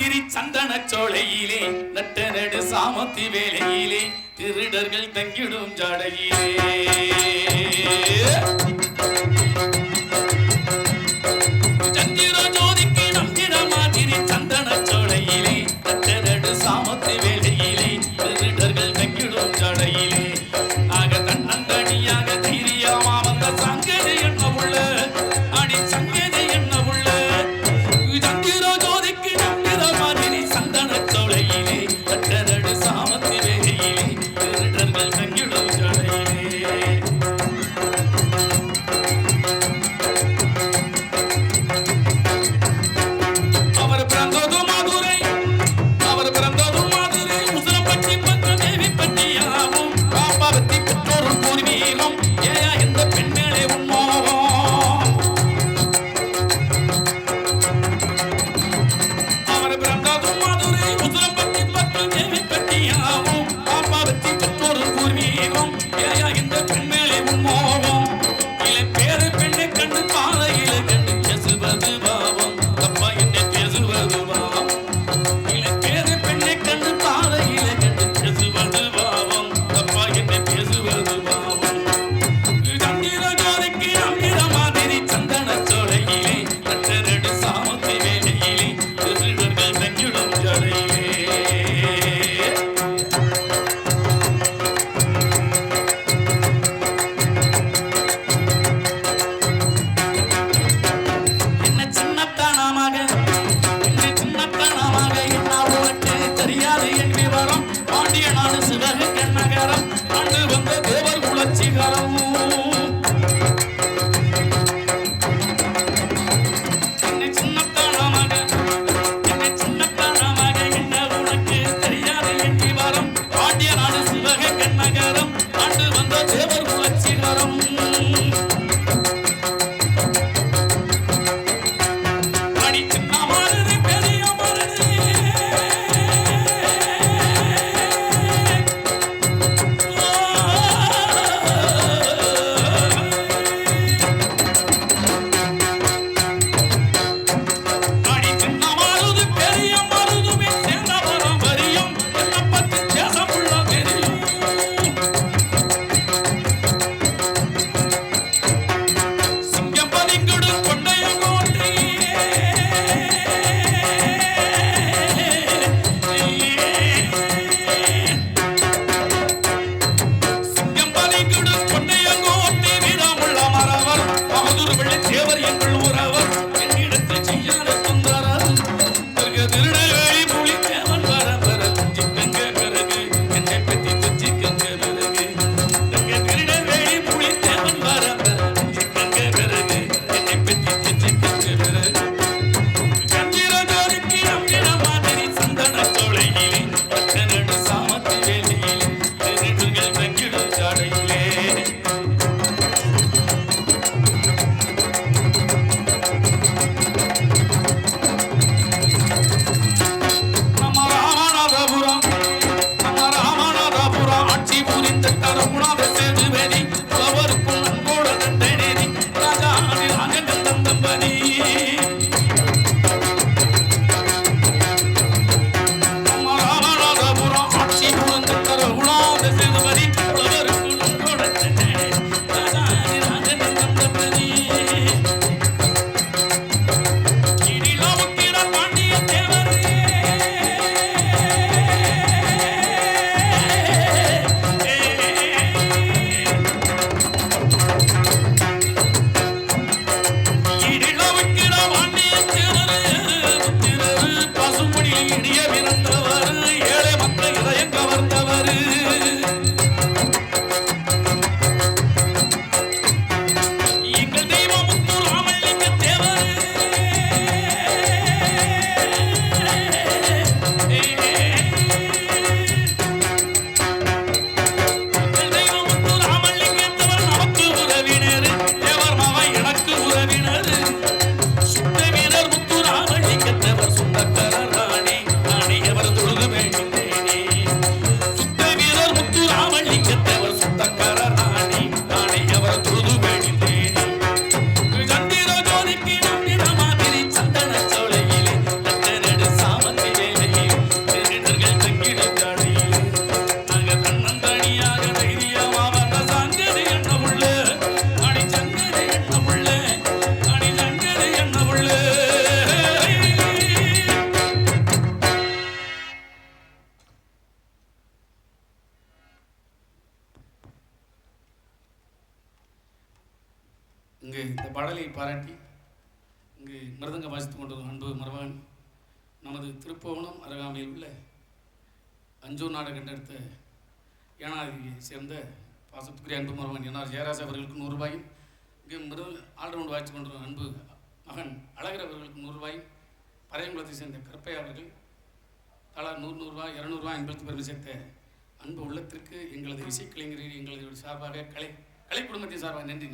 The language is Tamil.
மாதிரி சந்தன சோலையிலே நட்ட நடு சாமத்தி வேலையிலே திருடர்கள் தங்கிடும் ஜாடையிலே சந்திர ஜோதிக்கு நம்பிட மாதிரி சந்தன சோலையிலே நட்ட நடு சாமத்தி வேலையிலே திருடர்கள் தங்கிடும் ஜாடையிலே ஆக தன்னந்தனியாக தைரியமா வந்த சங்கதி என்ன உள்ள அடி சங்கதி என்ன உள்ள சந்திர ஜோதிக்கு நம்பிட மாதிரி சந்தன சோலையிலே நட்ட நடு சாமத்தி வேலையிலே திருடர்கள் தங்கிடும் ஜாடையிலே அவர் பிறந்தது மதுரை அவர் பிறந்தது மதுரை உசிலம்பட்டி பத்து தேவி பட்டியாவும் பாப்பாவத்தி பெற்றோர் பூர்வீகம் ஏயா இந்த பெண் மேலே உண்மோகம் அவர் பிறந்தது மதுரை உசிலம்பட்டி பத்து தேவி பட்டியாவும் பாப்பாவத்தி பெற்றோர் பூர்வீகம் ஏயா இந்த பெண் மேலே உண்மோகம் இலை பேரு பெண்ணை கண்டு பாதையில கண்டு பேசுவது பாவம் தப்பா என்னை பேசுவது பாவம் இலை பேரு பெண்ணை கண்டு பாதையில கண்டு பேசுவது பாவம் தப்பா என்னை பேசுவது பாவம் சந்திர ஜோதிக்கு நம்பிட மாதிரி சந்தன சோலையிலே நட்ட நடு சாமத்தி வேலையிலே திருடர்கள் தங்கிடும் ஜடையிலே என்ன சின்னத்தனமாக என்ன உனக்கு தெரியாது என் விவரம் பாண்டிய நாடு சிவகங்கை நகரம் ஆண்டு வந்த தேவர் குலச்சிகரம் என்னை சின்னத்தனமாக என்ன உனக்கு தெரியாது என் விவரம் பாண்டிய நாடு சிவகங்கை நகரம் ஆண்டு வந்த தேவர் குலச்சிகரம் அடி சின்ன மாறுது பெரிய மாறுது அடி சின்ன மாறுது பெரிய மாறுதுமே சேர்ந்த வரம் வரியும் என்ன பத்தி தேசமுள்ள தெரியும் சிங்கம் பதிங்குடு கொண்டையங்கோட்டை சிங்கம் பதிங்குடு கொண்டையங்கோட்டை வீரமுள்ள மறவர் பகதூர் வெள்ளை தேவர் எங்கள் உறவர் என்னிடத்தில் செய்யாத தொந்தரவு திருநெல்வேலி புலி தேவன் வர வர துஞ்சிக்கங்க பிறகு என்னை பற்றி துஞ்சிக்கங்க பிறகு திருநெல்வேலி புலி தேவன் வர வர துஞ்சிக்கங்க பிறகு என்னை பற்றி துஞ்சிக்கங்க பிறகு சந்திர ஜோதிக்கு நம்பிட மாதிரி சந்தன சோலையிலே நட்ட நடு சாமத்தி வேலையிலே திருடர்கள் தங்கிடும் ஜாடையிலே நம்ம ராமநாதபுரம் ஆட்சி புரிந்த கருணாத சேதுபதி அவருக்கும் நன்கோட தண்டனேதி ராஜாதி ராஜகந்தம் தம்பதி நம்ம ராமநாதபுரம் ஆட்சி புரிந்த கருணாத சேதுபதி அவருக்கும் நன்கோட தண்டனேதி ராஜாதி ராஜகந்தம் தம்பதி பாண்டிய தேவர் பாடலை பாராட்டி இங்கு மிருதங்க வாசித்துக் கொண்டிருக்கும் அன்பு மருமகன் நமது திருப்போணம் அருகாமையில் உள்ள அஞ்சூர் நாடு கண்டெடுத்த ஏனாதியை சேர்ந்த பாசத்துக்குரிய அன்பு மருமகன் என்ஆர் ஜெயராஜ் அவர்களுக்கு 100 ரூபாயும் இங்கு ஆல்ரவுண்ட் வாசித்துக் கொண்டிருக்கும் அன்பு மகன் அழகர் அவர்களுக்கு 100 ரூபாயும் பறையங்குளத்தை சேர்ந்த கருப்பையா அவர்கள் தலா 100 ரூபாய் 200 ரூபாய் எங்களுக்கு பெருமை சேர்த்த அன்பு உள்ளத்திற்கு எங்களது இசைக்கலைஞர்கள் எங்களது சார்பாக கலை குடும்பத்தின் சார்பாக நன்றி.